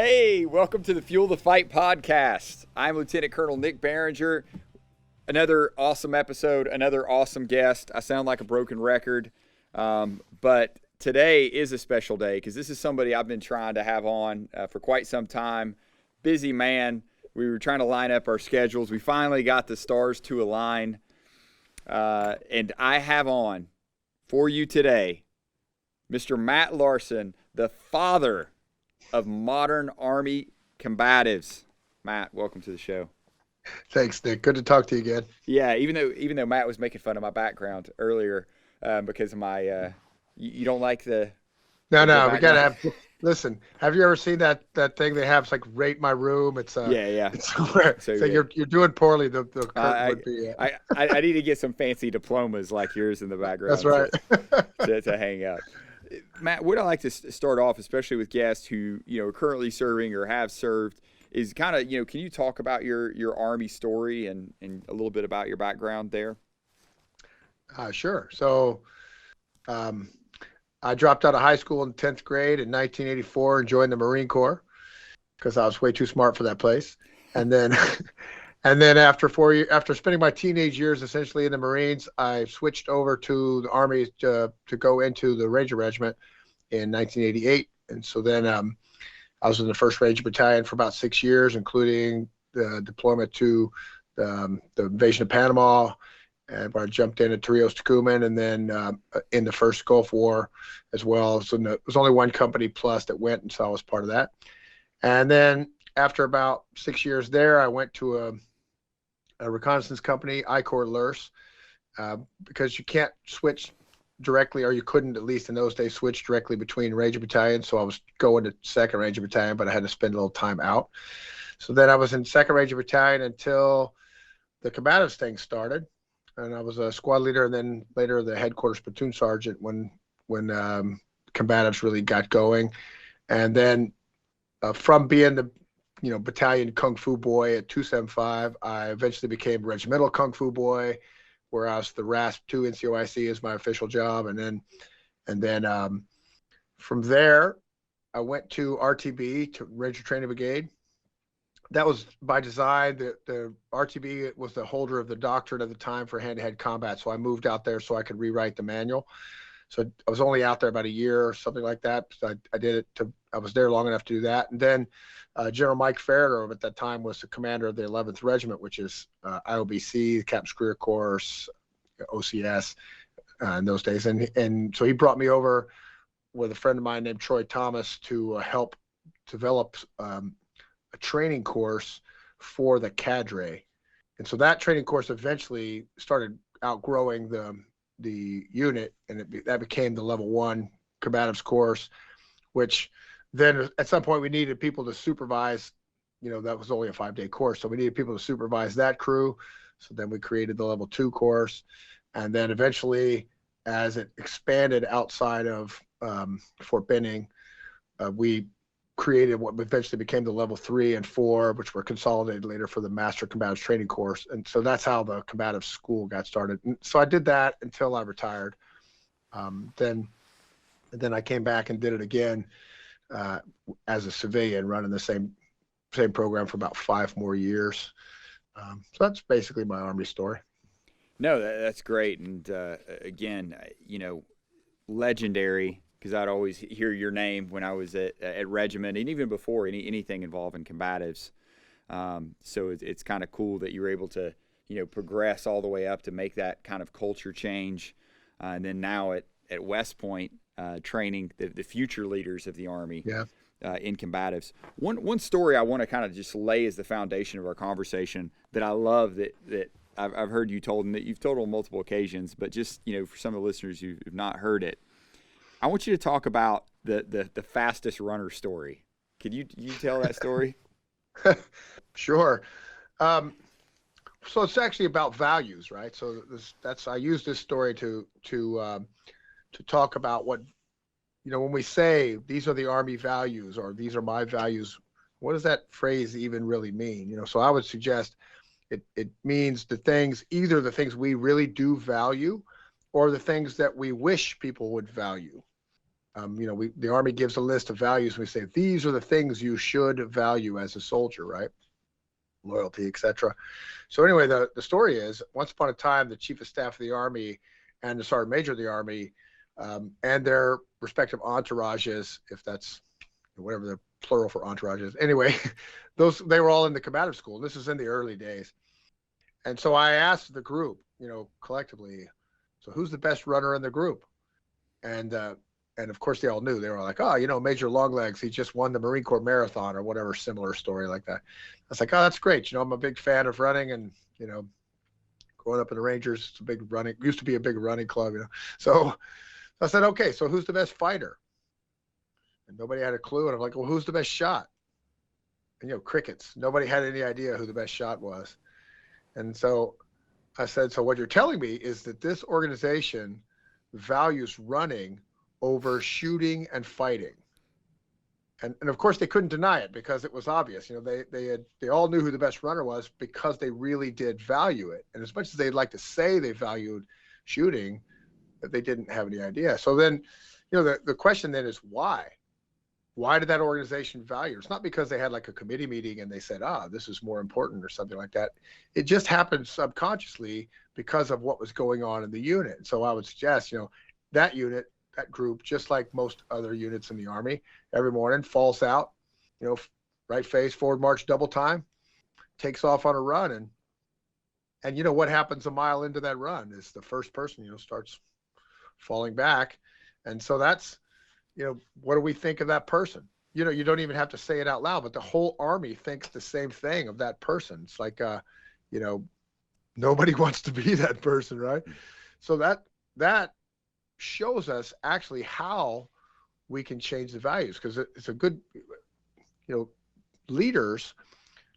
Hey, welcome to the Fuel the Fight podcast. I'm Lieutenant Colonel Nick Behringer. Another awesome episode, another awesome guest. I sound like a broken record, but today is a special day because this is somebody I've been trying to have on for quite some time. Busy man. We were trying to line up our schedules. We finally got the stars to align, and I have on for you today Mr. Matt Larsen, the father of Modern Army Combatives. Matt, welcome to the show. Thanks, Nick. Good to talk to you again. Yeah, even though Matt was making fun of my background earlier because of my, you don't like the No, the we gotta have. Listen, have you ever seen that thing they have? It's like rate my room. It's yeah. It's where, So you're doing poorly. The curtain I, would be. I need to get some fancy diplomas like yours in the background. That's right. to hang up. Matt, what I like to start off, especially with guests who are currently serving or have served, is kind of can you talk about your Army story and a little bit about your background there? Sure. So, I dropped out of high school in 10th grade in 1984 and joined the Marine Corps because I was way too smart for that place. And then, after 4 years, after spending my teenage years essentially in the Marines, I switched over to the Army to go into the Ranger Regiment in 1988. And so then I was in the 1st Ranger Battalion for about 6 years, including the deployment to the invasion of Panama, and where I jumped in at Torrijos, Tucuman, and then in the first Gulf War as well. So there was only one company plus that went, and so I was part of that. And then after about 6 years there, I went to a reconnaissance company, I Corps Lurs, because you can't switch directly, or you couldn't, at least in those days, switch directly between Ranger battalions. So I was going to 2nd Ranger Battalion, but I had to spend a little time out. So then I was in 2nd Ranger Battalion until the combatives thing started, and I was a squad leader, and then later the headquarters platoon sergeant when combatives really got going. And then from being the battalion kung fu boy at 275, I eventually became regimental kung fu boy, where I was the RASP 2 NCOIC is my official job. And then from there, I went to RTB, to Ranger Training Brigade. That was by design. The RTB was the holder of the doctorate at the time for hand-to-hand combat. So I moved out there so I could rewrite the manual. So I was only out there about a year or something like that. So I did it I was there long enough to do that. And then General Mike Farrader at that time was the commander of the 11th Regiment, which is IOBC, Captain's Career Course, OCS in those days. And so he brought me over with a friend of mine named Troy Thomas to help develop a training course for the cadre. And so that training course eventually started outgrowing the unit, and that became the level 1 combatives course, which then at some point we needed people to supervise. That was only a 5-day course, so we needed people to supervise that crew. So then we created the level 2 course, and then eventually, as it expanded outside of Fort Benning, we created what eventually became the level 3 and 4, which were consolidated later for the Master Combatives Training Course. And so that's how the Combatives School got started. And so I did that until I retired. Then I came back and did it again as a civilian, running the same program for about 5 more years. So that's basically my Army story. No, that's great. And again, legendary, because I'd always hear your name when I was at regiment, and even before anything involving combatives. So it's kind of cool that you were able to progress all the way up to make that kind of culture change, and then now at West Point, training the future leaders of the Army. Yeah. In combatives. One story I want to kind of just lay as the foundation of our conversation that I love that I've heard you told, and that you've told on multiple occasions, but just for some of the listeners who've not heard it, I want you to talk about the fastest runner story. Could you tell that story? Sure. So it's actually about values, right? So I use this story to talk about what, when we say these are the Army values or these are my values, what does that phrase even really mean? So I would suggest it means either the things we really do value or the things that we wish people would value. The Army gives a list of values. And we say, these are the things you should value as a soldier, right? Loyalty, etc. So anyway, the story is, once upon a time, the Chief of Staff of the Army and the Sergeant Major of the Army and their respective entourages, if that's whatever the plural for entourage is. Anyway, they were all in the combative school. This is in the early days. And so I asked the group, collectively, so who's the best runner in the group? And of course they all knew. They were like, oh, Major Longlegs, he just won the Marine Corps Marathon or whatever similar story like that. I was like, oh, that's great. I'm a big fan of running, and, growing up in the Rangers, it's a big running, used to be a big running club, So I said, okay, so who's the best fighter? And nobody had a clue. And I'm like, well, who's the best shot? And, crickets. Nobody had any idea who the best shot was. And so I said, so what you're telling me is that this organization values running over shooting and fighting. And of course they couldn't deny it, because it was obvious. They all knew who the best runner was, because they really did value it. And as much as they'd like to say they valued shooting, that they didn't have any idea. So then, the question then is why? Why did that organization value? It's not because they had like a committee meeting and they said, this is more important or something like that. It just happened subconsciously because of what was going on in the unit. And so I would suggest, that unit, that group, just like most other units in the Army, every morning falls out, right face, forward march, double time, takes off on a run. And what happens a mile into that run is the first person, starts falling back. And so that's, what do we think of that person? You don't even have to say it out loud, but the whole Army thinks the same thing of that person. It's like, nobody wants to be that person, right? So that shows us actually how we can change the values, because it's a good, leaders,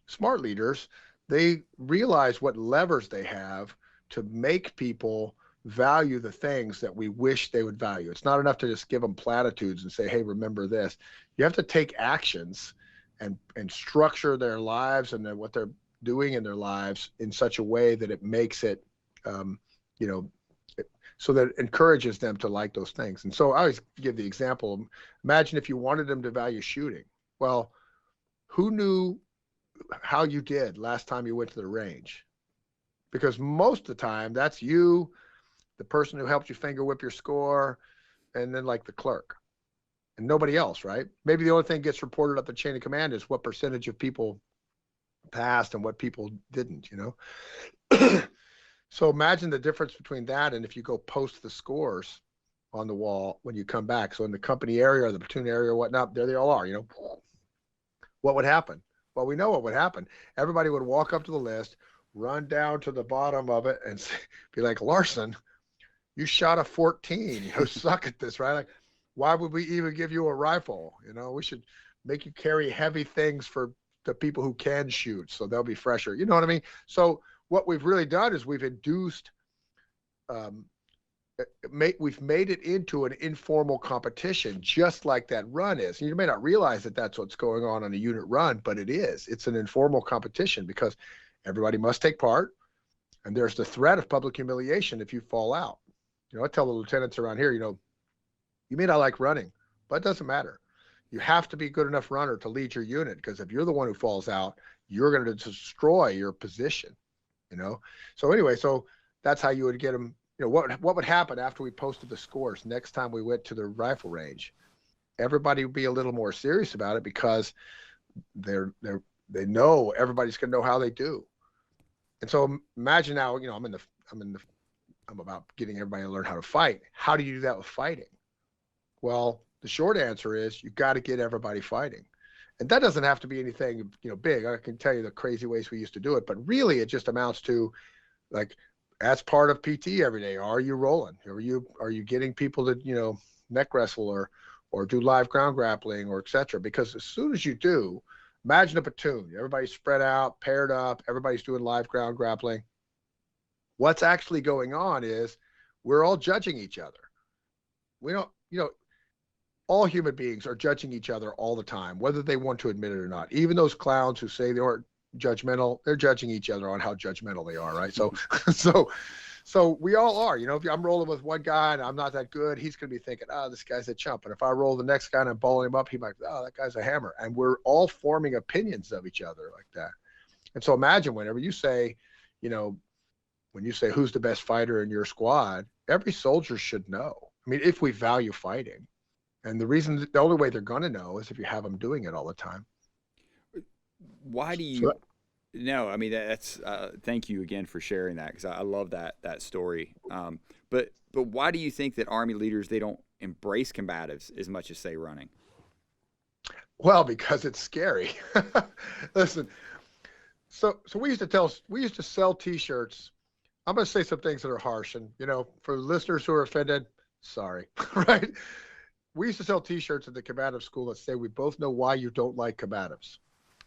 smart leaders, they realize what levers they have to make people value the things that we wish they would value. It's not enough to just give them platitudes and say, hey, remember this. You have to take actions and structure their lives and what they're doing in their lives in such a way that it makes it, so that it encourages them to like those things. And so I always give the example, imagine if you wanted them to value shooting. Well, who knew how you did last time you went to the range? Because most of the time that's you, the person who helped you finger whip your score, and then like the clerk, and nobody else, right? Maybe the only thing gets reported up the chain of command is what percentage of people passed and what people didn't, So imagine the difference between that and if you go post the scores on the wall when you come back. So in the company area or the platoon area or whatnot, there they all are, What would happen? Well, we know what would happen. Everybody would walk up to the list, run down to the bottom of it, and be like, Larsen, you shot a 14, you suck at this, right? Like, why would we even give you a rifle? We should make you carry heavy things for the people who can shoot, so they'll be fresher. You know what I mean? So what we've really done is we've induced, we've made it into an informal competition, just like that run is. And you may not realize that that's what's going on a unit run, but it is. It's an informal competition because everybody must take part, and there's the threat of public humiliation if you fall out. I tell the lieutenants around here, you may not like running, but it doesn't matter. You have to be a good enough runner to lead your unit, because if you're the one who falls out, you're going to destroy your position, So anyway, so that's how you would get them. What would happen after we posted the scores next time we went to the rifle range? Everybody would be a little more serious about it, because they know everybody's going to know how they do. And so imagine now, I'm about getting everybody to learn how to fight. How do you do that with fighting? Well, the short answer is you got to get everybody fighting. And that doesn't have to be anything, big. I can tell you the crazy ways we used to do it, but really it just amounts to, like, as part of PT every day, are you rolling? Are you getting people to, neck wrestle or do live ground grappling or et cetera? Because as soon as you do, imagine a platoon, everybody's spread out, paired up, everybody's doing live ground grappling. What's actually going on is we're all judging each other. We don't, all human beings are judging each other all the time, whether they want to admit it or not. Even those clowns who say they aren't judgmental, they're judging each other on how judgmental they are, right? So So we all are, you know, if I'm rolling with one guy and I'm not that good, he's going to be thinking, oh, this guy's a chump. And if I roll the next guy and I'm balling him up, he might, oh, that guy's a hammer. And we're all forming opinions of each other like that. And so imagine whenever you say, you know, when you say who's the best fighter in your squad, every soldier should know. I mean, if we value fighting. And the only way they're going to know is if you have them doing it all the time. Why do you? No, I mean that's. Thank you again for sharing that, because I love that story. But why do you think that Army leaders, they don't embrace combatives as much as say running? Well, because it's scary. Listen, so we used to sell T-shirts. I'm going to say some things that are harsh, and you know, for listeners who are offended, sorry, right? We used to sell T-shirts at the combative school that say, "We both know why you don't like combatives,"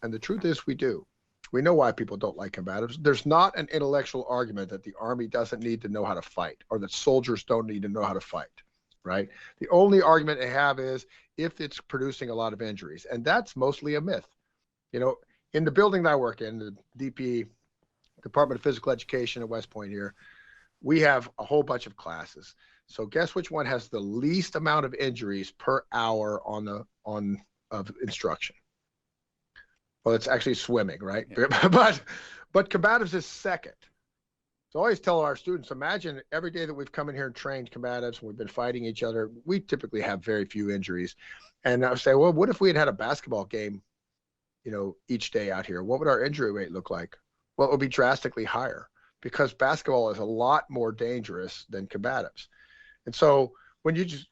and the truth is, we do. We know why people don't like combatives. There's not an intellectual argument that the Army doesn't need to know how to fight, or that soldiers don't need to know how to fight, right? The only argument they have is if it's producing a lot of injuries, and that's mostly a myth. You know, in the building that I work in, the DP, Department of Physical Education at West Point here, we have a whole bunch of classes. So guess which one has the least amount of injuries per hour of instruction? Well, it's actually swimming, right? Yeah. But combatives is second. So I always tell our students, imagine every day that we've come in here and trained combatives and we've been fighting each other, we typically have very few injuries. And I say, well, what if we had a basketball game, you know, each day out here? What would our injury rate look like? Well, it would be drastically higher, because basketball is a lot more dangerous than combatives. And so when you just,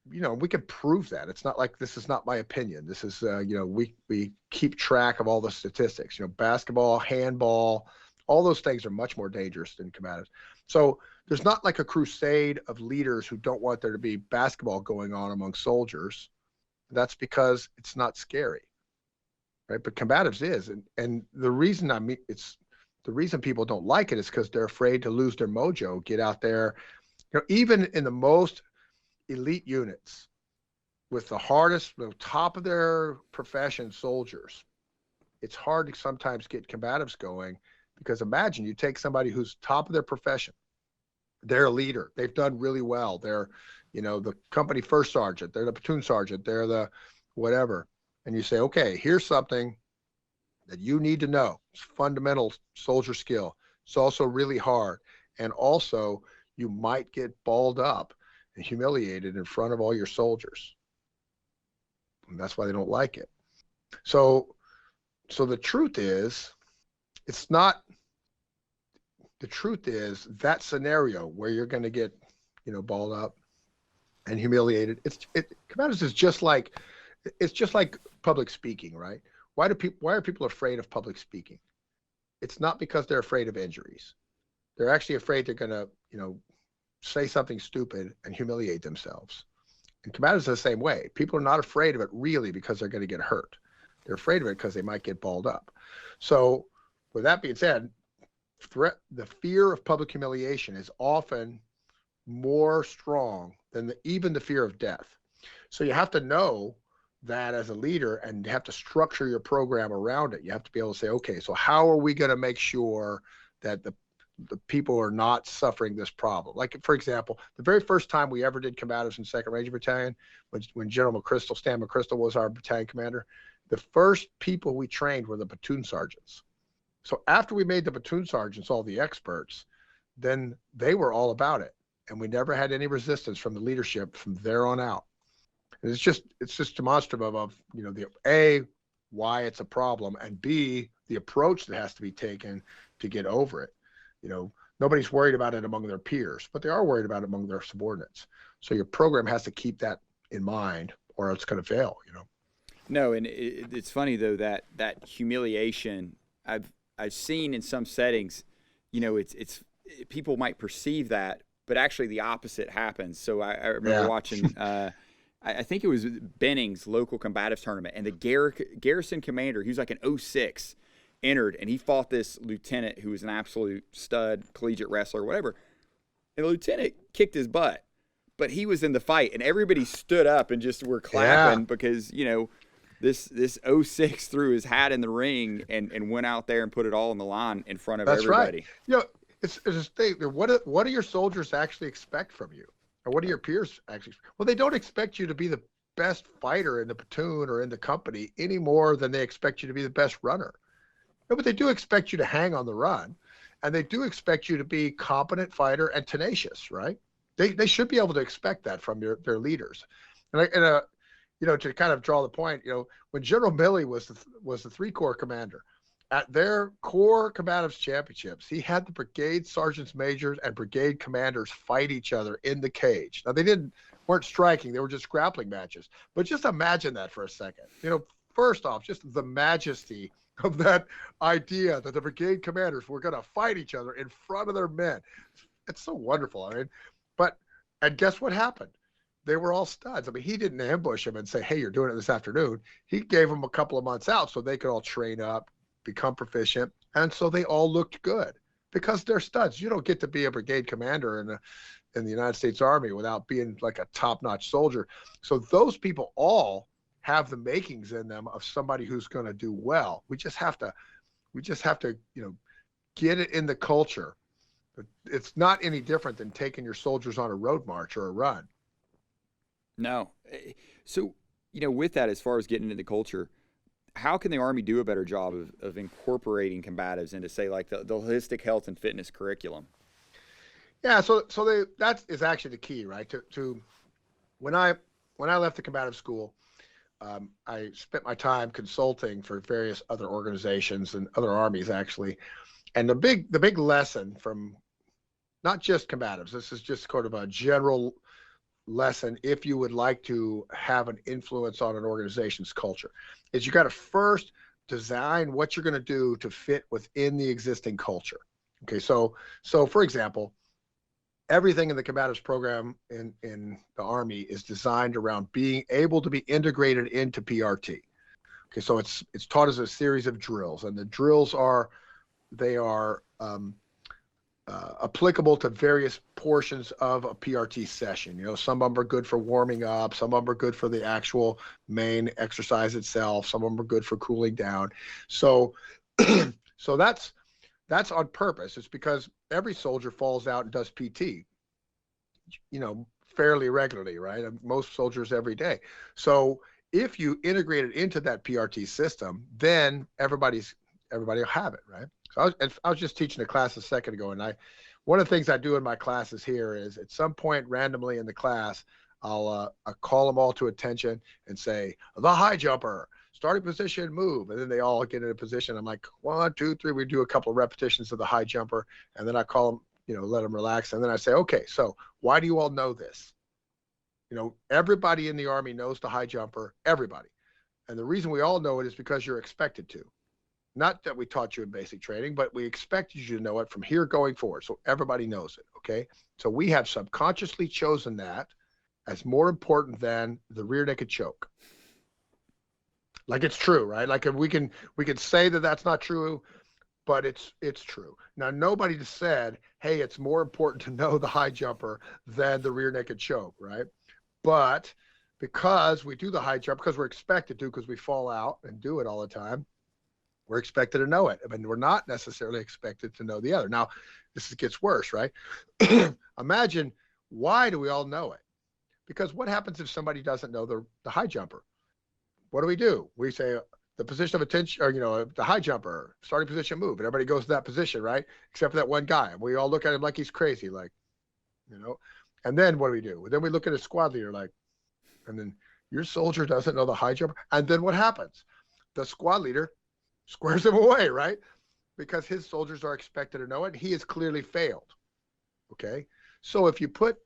you know, we can prove that. It's not like this is not my opinion. This is, you know, we keep track of all the statistics. You know, basketball, handball, all those things are much more dangerous than combatives. So there's not like a crusade of leaders who don't want there to be basketball going on among soldiers. That's because it's not scary, right? But combatives is. And the reason the reason people don't like it is because they're afraid to lose their mojo, get out there. You know, even in the most elite units with the hardest, the top of their profession soldiers, it's hard to sometimes get combatives going, because imagine you take somebody who's top of their profession, they're a leader, they've done really well, they're, you know, the company first sergeant, they're the platoon sergeant, they're the whatever, and you say, okay, here's something that you need to know. It's fundamental soldier skill. It's also really hard, and also you might get balled up and humiliated in front of all your soldiers. And that's why they don't like it. So the truth is, the truth is that scenario where you're going to get, you know, balled up and humiliated. Combatives is just like public speaking, right? Why are people afraid of public speaking? It's not because they're afraid of injuries. They're actually afraid they're going to, you know, say something stupid and humiliate themselves. And combatives are the same way. People are not afraid of it really because they're going to get hurt. They're afraid of it because they might get balled up. So with that being said, the fear of public humiliation is often more strong than even the fear of death. So you have to know that as a leader, and you have to structure your program around it. You have to be able to say, okay, so how are we going to make sure that the people are not suffering this problem? Like, for example, the very first time we ever did combatives in 2nd Ranger Battalion, when General McChrystal, Stan McChrystal, was our battalion commander, the first people we trained were the platoon sergeants. So after we made the platoon sergeants all the experts, then they were all about it. And we never had any resistance from the leadership from there on out. And it's just demonstrative of, you know, the A, why it's a problem, and B, the approach that has to be taken to get over it. You know, nobody's worried about it among their peers, but they are worried about it among their subordinates. So your program has to keep that in mind, or it's going to fail, you know. No, and it's funny though that humiliation I've seen in some settings, you know, it's people might perceive that, but actually the opposite happens. So I remember watching, I think it was Benning's local combatives tournament, and the garrison commander, he was like an 06, entered, and he fought this lieutenant who was an absolute stud, collegiate wrestler, whatever. And the lieutenant kicked his butt, but he was in the fight, and everybody stood up and just were clapping because, you know, this 06 threw his hat in the ring and went out there and put it all on the line in front of everybody. That's right. You know, it's just thing. What do your soldiers actually expect from you? Or what do your peers actually? Well, they don't expect you to be the best fighter in the platoon or in the company any more than they expect you to be the best runner. No, but they do expect you to hang on the run, and they do expect you to be competent fighter and tenacious, right? They should be able to expect that from their leaders. To kind of draw the point, when General Milley was the 3 Corps commander, at their Corps Combatives Championships, he had the brigade sergeants majors and brigade commanders fight each other in the cage. Now weren't striking; they were just grappling matches. But just imagine that for a second. First off, just the majesty of that idea that the brigade commanders were going to fight each other in front of their men. It's so wonderful. And guess what happened? They were all studs. He didn't ambush them and say, hey, you're doing it this afternoon. He gave them a couple of months out so they could all train up, become proficient. And so they all looked good because they're studs. You don't get to be a brigade commander in the United States Army without being like a top-notch soldier. So those people all have the makings in them of somebody who's going to do well. We just have to, get it in the culture. It's not any different than taking your soldiers on a road march or a run. No. So, with that, as far as getting into the culture, how can the Army do a better job of incorporating combatives into, say, like the holistic health and fitness curriculum? Yeah, so that is actually the key, right? To when I left the combative school, I spent my time consulting for various other organizations and other armies, actually. And the big lesson from not just combatives, this is just sort of a general lesson if you would like to have an influence on an organization's culture, is you got to first design what you're going to do to fit within the existing culture. Okay, so for example, everything in the combatives program in the Army is designed around being able to be integrated into PRT. Okay, so it's taught as a series of drills, and the drills are applicable to various portions of a PRT session. Some of them are good for warming up, some of them are good for the actual main exercise itself, some of them are good for cooling down. So that's on purpose. It's because every soldier falls out and does PT, fairly regularly, right? Most soldiers every day. So if you integrate it into that PRT system, then everybody will have it, right? So I was just teaching a class a second ago, and one of the things I do in my classes here is at some point randomly in the class, I'll call them all to attention and say, the high jumper, starting position, move. And then they all get in a position. I'm like, 1, 2, 3. We do a couple of repetitions of the high jumper, and then I call them, let them relax. And then I say, okay, so why do you all know this? Everybody in the Army knows the high jumper, everybody. And the reason we all know it is because you're expected to. Not that we taught you in basic training, but we expected you to know it from here going forward. So everybody knows it, okay? So we have subconsciously chosen that as more important than the rear naked choke. Like it's true, right? Like we can say that that's not true, but it's true. Now, nobody said, hey, it's more important to know the high jumper than the rear naked choke, right? But because we do the high jump, because we're expected to, because we fall out and do it all the time, we're expected to know it. We're not necessarily expected to know the other. Now, this gets worse, right? Imagine, why do we all know it? Because what happens if somebody doesn't know the high jumper? What do? We say the position of attention, or, the high jumper, starting position, move. And everybody goes to that position, right? Except for that one guy. And we all look at him like he's crazy, And then what do? Then we look at his squad leader, and then your soldier doesn't know the high jumper. And then what happens? The squad leader squares him away, right? Because his soldiers are expected to know it. He has clearly failed. Okay. So if you put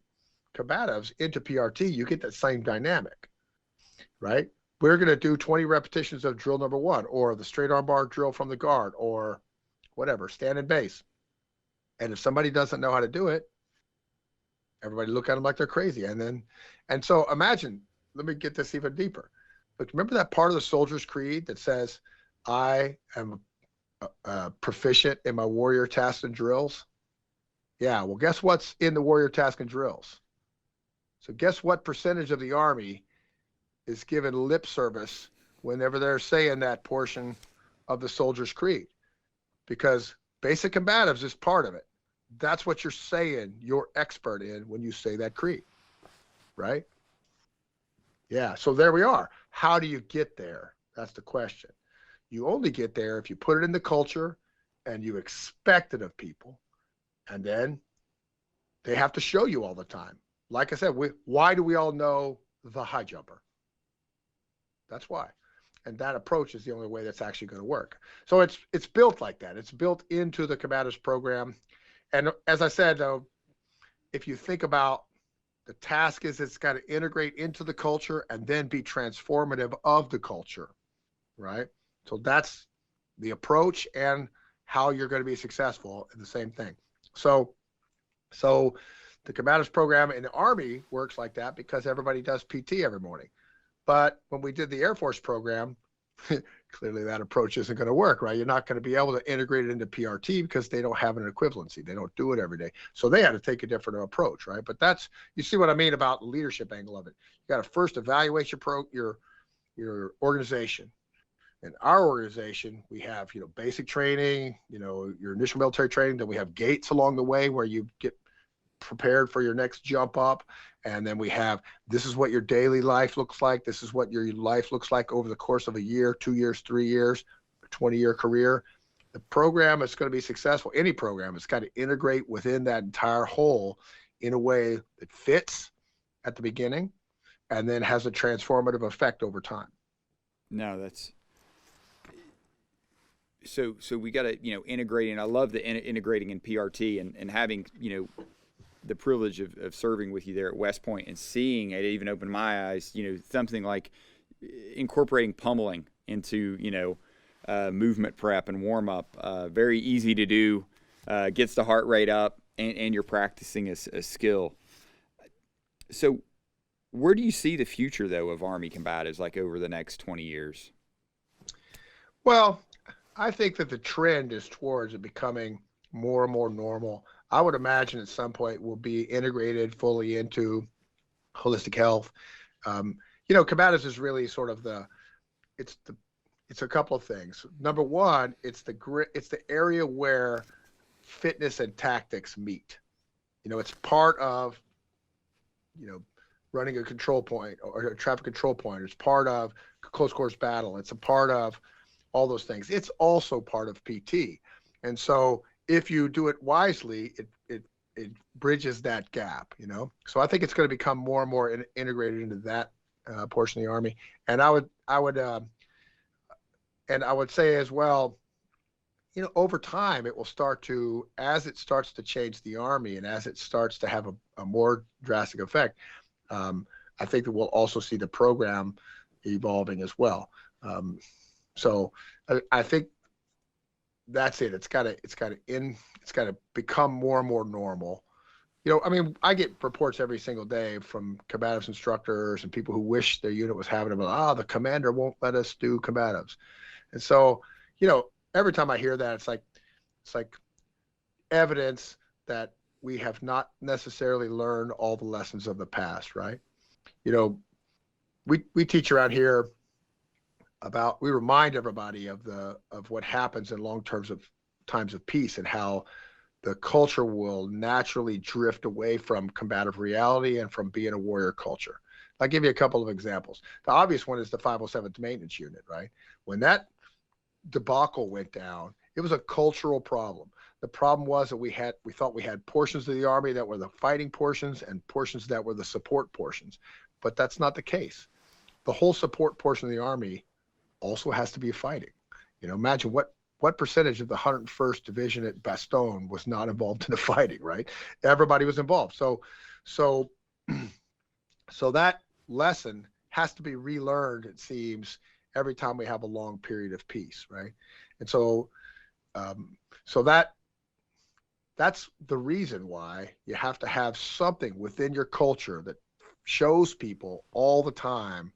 combatives into PRT, you get that same dynamic, right? We're going to do 20 repetitions of drill number 1, or the straight arm bar drill from the guard, or whatever, stand in base. And if somebody doesn't know how to do it, everybody look at them like they're crazy. And so imagine, let me get this even deeper. But remember that part of the soldier's creed that says, I am proficient in my warrior tasks and drills? Yeah, well, guess what's in the warrior task and drills? So guess what percentage of the Army is given lip service whenever they're saying that portion of the soldier's creed? Because basic combatives is part of it. that's what you're saying you're expert in when you say that creed, right? Yeah, so there we are. How do you get there? That's the question. You only get there if you put it in the culture and you expect it of people, and then they have to show you all the time. Like I said, why do we all know the high jumper? That's why. And that approach is the only way that's actually going to work. So it's built like that. It's built into the combatives program. And as I said, though, if you think about the task is it's got to integrate into the culture and then be transformative of the culture, right? So that's the approach and how you're going to be successful in the same thing. So the combatives program in the Army works like that because everybody does PT every morning. But when we did the Air Force program, clearly that approach isn't going to work, right? You're not going to be able to integrate it into PRT because they don't have an equivalency. They don't do it every day. So they had to take a different approach, right? But that's, you see what I mean about the leadership angle of it. You got to first evaluate your organization. In our organization, we have, basic training, your initial military training. Then we have gates along the way where you get prepared for your next jump up. And then we have, this is what your daily life looks like. This is what your life looks like over the course of a year, 2 years, 3 years, 20-year career. The program is going to be successful. Any program, it's got to integrate within that entire whole in a way that fits at the beginning and then has a transformative effect over time. No, that's so we got to, integrating. I love the integrating in PRT and having, the privilege of serving with you there at West Point and seeing it even opened my eyes, something like incorporating pummeling into, movement prep and warm up, very easy to do, gets the heart rate up and you're practicing a skill. So where do you see the future though of Army combatives like over the next 20 years? Well, I think that the trend is towards it becoming more and more normal. I would imagine at some point will be integrated fully into holistic health. Combatives is really sort of it's a couple of things. Number one, it's the area where fitness and tactics meet. It's part of, running a control point or a traffic control point. It's part of close quarters battle. It's a part of all those things. It's also part of PT. And so if you do it wisely, it bridges that gap, So I think it's going to become more and more integrated into that portion of the Army. And I would say as well, over time it will start to, as it starts to change the Army and as it starts to have a more drastic effect, I think that we'll also see the program evolving as well. So I think that's it. It's got to become more and more normal. I get reports every single day from combatives instructors and people who wish their unit was having them. The commander won't let us do combatives. And so, every time I hear that, it's like evidence that we have not necessarily learned all the lessons of the past, right? We teach around here we remind everybody of what happens in long times of peace and how the culture will naturally drift away from combative reality and from being a warrior culture. I'll give you a couple of examples. The obvious one is the 507th Maintenance Unit, right? When that debacle went down, it was a cultural problem. The problem was that we thought we had portions of the Army that were the fighting portions and portions that were the support portions, but that's not the case. The whole support portion of the Army also has to be fighting. Imagine what percentage of the 101st Division at Bastogne was not involved in the fighting, right? Everybody was involved. So that lesson has to be relearned, it seems, every time we have a long period of peace, right? And so that's the reason why you have to have something within your culture that shows people all the time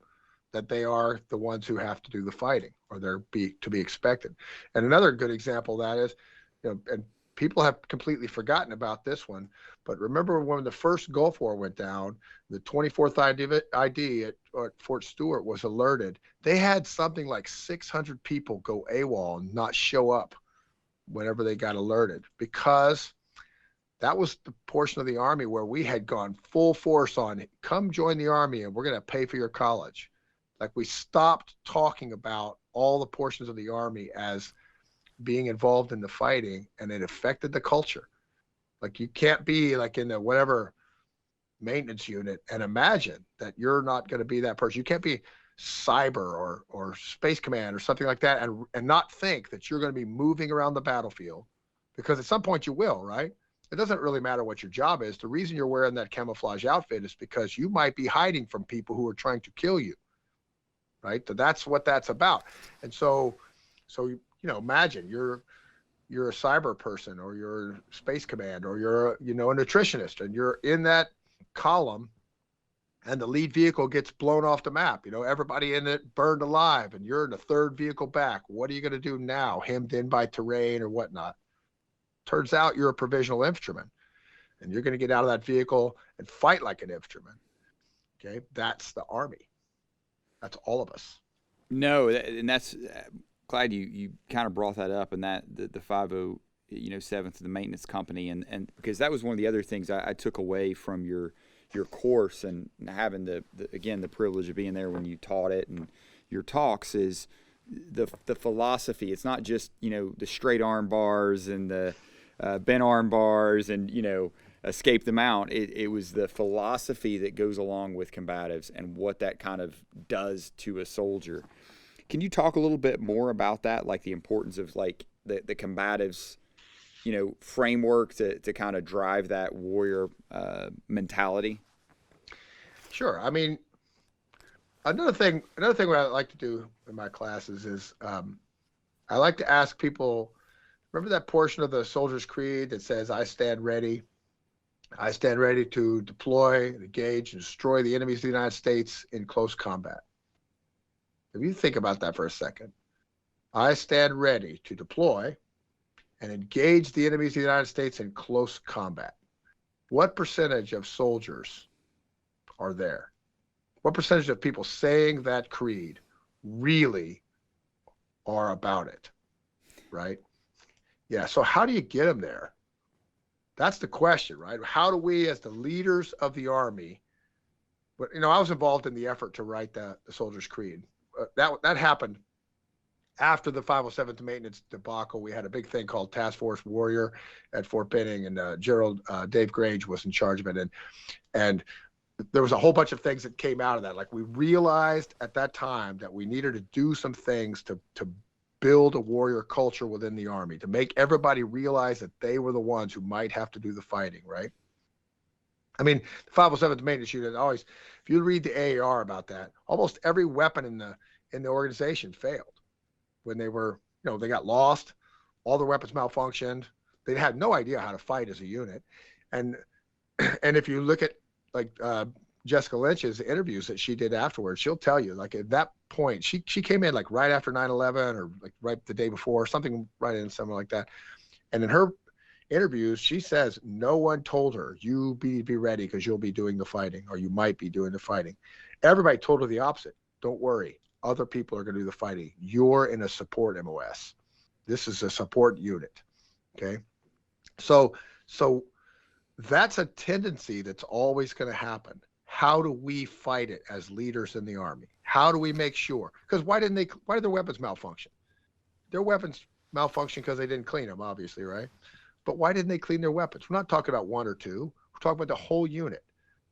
that they are the ones who have to do the fighting, or they're to be expected. And another good example of that is, and people have completely forgotten about this one, but remember when the first Gulf War went down, the 24th ID at Fort Stewart was alerted. They had something like 600 people go AWOL and not show up whenever they got alerted, because that was the portion of the Army where we had gone full force on, come join the Army and we're going to pay for your college. Like, we stopped talking about all the portions of the Army as being involved in the fighting, and it affected the culture. Like, you can't be like in the whatever maintenance unit and imagine that you're not going to be that person. You can't be cyber or space command or something like that and not think that you're going to be moving around the battlefield, because at some point you will, right? It doesn't really matter what your job is. The reason you're wearing that camouflage outfit is because you might be hiding from people who are trying to kill you, right? So that's what that's about. And so imagine you're a cyber person, or you're a space command, or you're a nutritionist, and you're in that column and the lead vehicle gets blown off the map. Everybody in it burned alive, and you're in the third vehicle back. What are you going to do now? Hemmed in by terrain or whatnot. Turns out you're a provisional infantryman, and you're going to get out of that vehicle and fight like an infantryman. Okay, that's the Army. That's all of us. No, and that's glad you kind of brought that up, and that the 507th, the maintenance company, and because that was one of the other things I took away from your course, and having the privilege of being there when you taught it and your talks, is the philosophy. It's not just the straight arm bars and the bent arm bars and escape the mount. It was the philosophy that goes along with combatives and what that kind of does to a soldier. Can you talk a little bit more about that, like the importance of like the combatives framework to kind of drive that warrior mentality? Sure. I mean, another thing what I like to do in my classes is I like to ask people, remember that portion of the Soldier's Creed that says, I stand ready to deploy, engage, and destroy the enemies of the United States in close combat. If you think about that for a second, I stand ready to deploy and engage the enemies of the United States in close combat. What percentage of soldiers are there? What percentage of people saying that creed really are about it, right? Yeah, so how do you get them there? That's the question, right? How do we, as the leaders of the Army, but I was involved in the effort to write the Soldier's Creed. That happened after the 507th maintenance debacle. We had a big thing called Task Force Warrior at Fort Benning, and Dave Grange was in charge of it, and there was a whole bunch of things that came out of that. Like, we realized at that time that we needed to do some things to build a warrior culture within the Army, to make everybody realize that they were the ones who might have to do the fighting, right? I mean, the 507th maintenance unit always, if you read the AAR about that, almost every weapon in the organization failed when they were, they got lost, all the weapons malfunctioned. They had no idea how to fight as a unit. And if you look at like Jessica Lynch's interviews that she did afterwards, she'll tell you, like, at that point, she came in like right after 9/11 or like right the day before, something right in something like that. And in her interviews, she says no one told her, you be ready because you'll be doing the fighting, or you might be doing the fighting. Everybody told her the opposite. Don't worry, other people are going to do the fighting. You're in a support MOS. This is a support unit. Okay, so that's a tendency that's always going to happen. How do we fight it as leaders in the Army? How do we make sure? Because why did their weapons malfunction? Their weapons malfunction because they didn't clean them, obviously, right? But why didn't they clean their weapons? We're not talking about one or two. We're talking about the whole unit,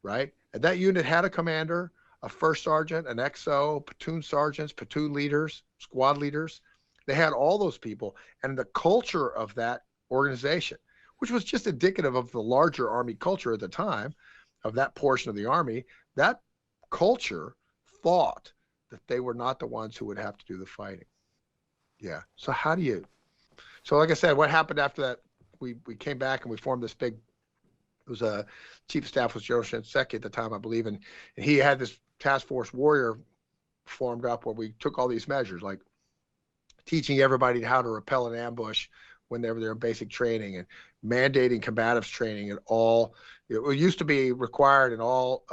right? And that unit had a commander, a first sergeant, an XO, platoon sergeants, platoon leaders, squad leaders. They had all those people, and the culture of that organization, which was just indicative of the larger Army culture at the time, of that portion of the Army, that culture thought that they were not the ones who would have to do the fighting. Yeah. So like I said, what happened after that, we came back and we formed this big, it was a chief of staff was General Shinseki at the time, I believe. And he had this task force warrior formed up where we took all these measures, like teaching everybody how to repel an ambush whenever they're in basic training, and mandating combatives training at all. It used to be required in all,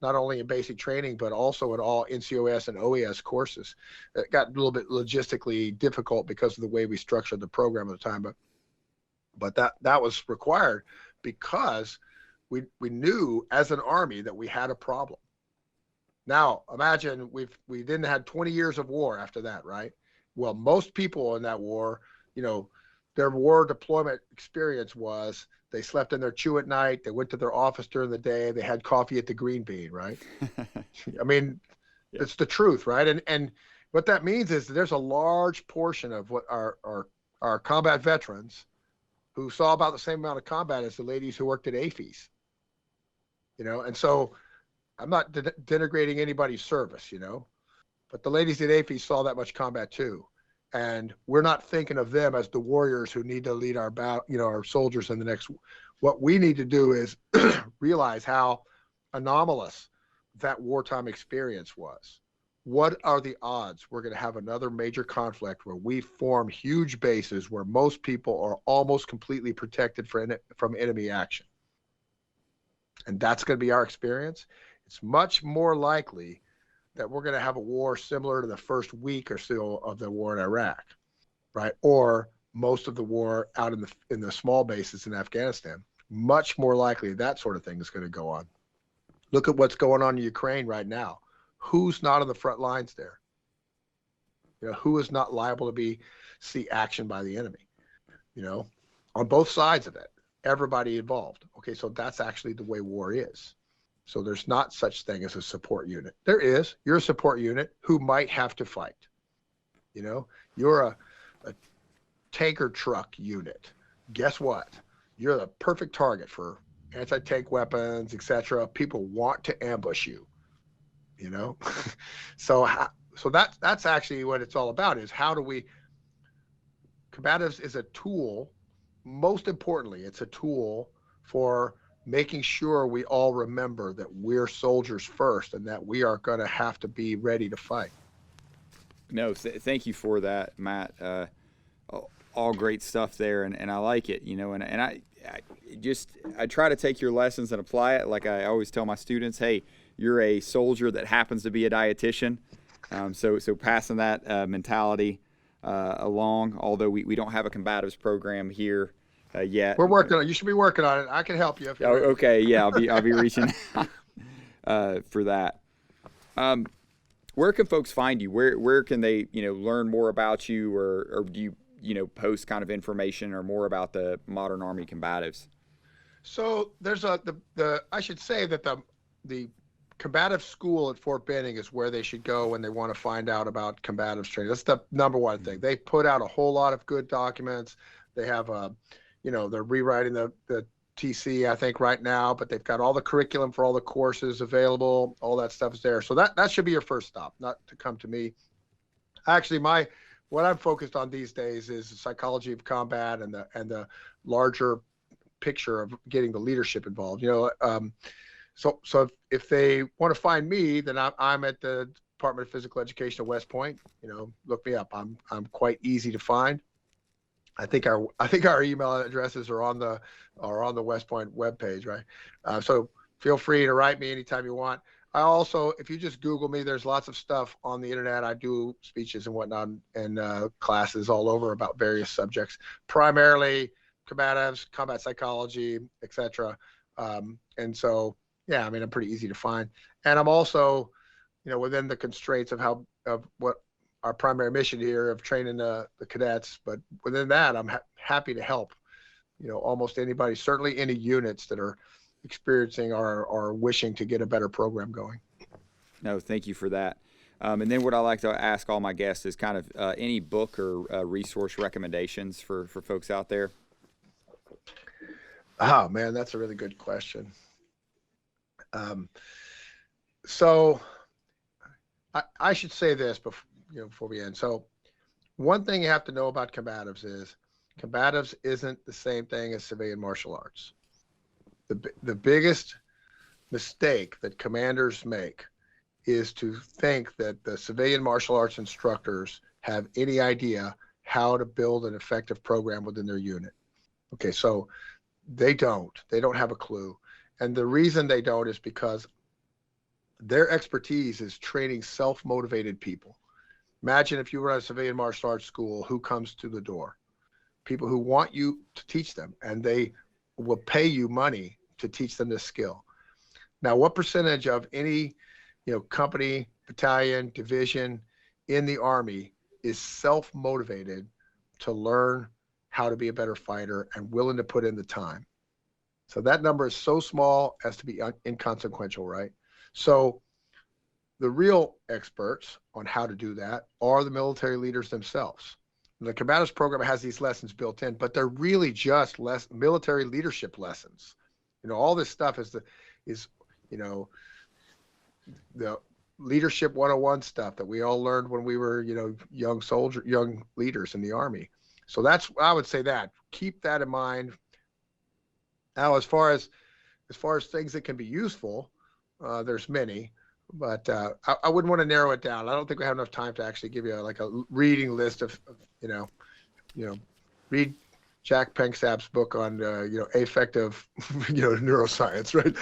not only in basic training, but also in all NCOS and OES courses. It got a little bit logistically difficult because of the way we structured the program at the time, but But that was required because we knew as an Army that we had a problem. Now, imagine we didn't had 20 years of war after that, right? Well, most people in that war, their war deployment experience was they slept in their chew at night, they went to their office during the day, they had coffee at the Green Bean, right? I mean, Yeah. it's the truth, right? And what that means is that there's a large portion of what our combat veterans who saw about the same amount of combat as the ladies who worked at AFES, and so I'm not denigrating anybody's service, but the ladies at AFES saw that much combat too. And we're not thinking of them as the warriors who need to lead our soldiers in the next. What we need to do is realize how anomalous that wartime experience was. What are the odds we're going to have another major conflict where we form huge bases where most people are almost completely protected from enemy action? And that's going to be our experience. It's much more likely that we're going to have a war similar to the first week or so of the war in Iraq, right? Or most of the war out in the small bases in Afghanistan. Much more likely that sort of thing is going to go on. Look at what's going on in Ukraine right now. Who's not on the front lines there? Who is not liable to see action by the enemy? On both sides of it, everybody involved. Okay, so that's actually the way war is. So there's not such thing as a support unit. There is. You're a support unit who might have to fight. You're a tanker truck unit. Guess what? You're the perfect target for anti-tank weapons, etc. People want to ambush you. So that's actually what it's all about, is how do we. Combatives is a tool. Most importantly, it's a tool for making sure we all remember that we're soldiers first and that we are going to have to be ready to fight. No, thank you for that, Matt. All great stuff there, and I like it, and I try to take your lessons and apply it. Like I always tell my students, hey, you're a soldier that happens to be a dietitian. So passing that mentality along, although we don't have a combatives program here yet. We're working on it. You should be working on it. I can help you. Okay, yeah, I'll be reaching out for that. Where can folks find you? Where can they learn more about you, or do you post kind of information or more about the Modern Army Combatives? So there's I should say that the Combative School at Fort Benning is where they should go when they want to find out about combatives training. That's the number one thing. They put out a whole lot of good documents. They have they're rewriting the TC, I think, right now, but they've got all the curriculum for all the courses available. All that stuff is there. So that should be your first stop, not to come to me. Actually, what I'm focused on these days is the psychology of combat and the larger picture of getting the leadership involved. So if they want to find me, then I'm at the Department of Physical Education at West Point. Look me up. I'm quite easy to find. I think our email addresses are on the West Point webpage, right? So feel free to write me anytime you want. I also, if you just Google me, there's lots of stuff on the internet. I do speeches and whatnot and classes all over about various subjects, primarily combatives, combat psychology, etc. And so, yeah, I'm pretty easy to find. And I'm also, within the constraints of what our primary mission here of training the cadets, but within that, I'm happy to help, almost anybody, certainly any units that are experiencing or wishing to get a better program going. No, thank you for that. And then what I like to ask all my guests is kind of any book or resource recommendations for folks out there. Oh man, that's a really good question. So I should say this before we end. So one thing you have to know about combatives is combatives isn't the same thing as civilian martial arts. The biggest mistake that commanders make is to think that the civilian martial arts instructors have any idea how to build an effective program within their unit. Okay, so they don't have a clue. And the reason they don't is because their expertise is training self-motivated people. Imagine if you were at a civilian martial arts school, who comes to the door? people who want you to teach them, and they will pay you money to teach them this skill. Now, what percentage of any, company, battalion, division in the Army is self-motivated to learn how to be a better fighter and willing to put in the time? So that number is so small as to be inconsequential, right? So the real experts on how to do that are the military leaders themselves. The Combatives program has these lessons built in, but they're really just military leadership lessons. All this stuff is the leadership 101 stuff that we all learned when we were, young leaders in the Army. So I would say that. Keep that in mind. Now, as far as things that can be useful, there's many. But I wouldn't want to narrow it down. I don't think we have enough time to actually give you a reading list of read Jack Penksap's book on affective neuroscience, right?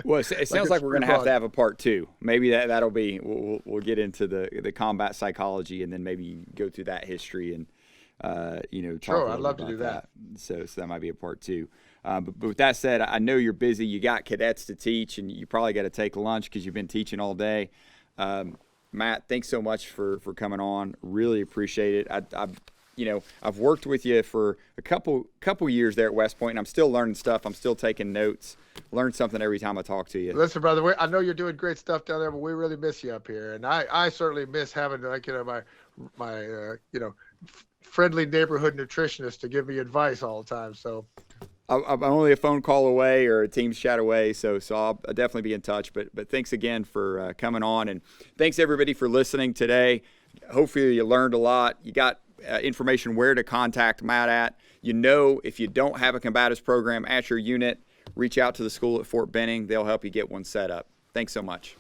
Well, it sounds like we're going to have a part 2. Maybe that'll be we'll get into the combat psychology, and then maybe go through that history and talk. Sure, I'd love to do that. So that might be a part 2. But with that said, I know you're busy. You got cadets to teach, and you probably got to take lunch because you've been teaching all day. Matt, thanks so much for coming on. Really appreciate it. I've worked with you for a couple years there at West Point, and I'm still learning stuff. I'm still taking notes. Learn something every time I talk to you. Listen, brother, I know you're doing great stuff down there, but we really miss you up here, and I certainly miss having my friendly neighborhood nutritionist to give me advice all the time. So I'm only a phone call away or a Teams chat away, so I'll definitely be in touch. But thanks again for coming on, and thanks everybody for listening today. Hopefully you learned a lot. You got information where to contact Matt at. If you don't have a combatives program at your unit, reach out to the school at Fort Benning. They'll help you get one set up. Thanks so much.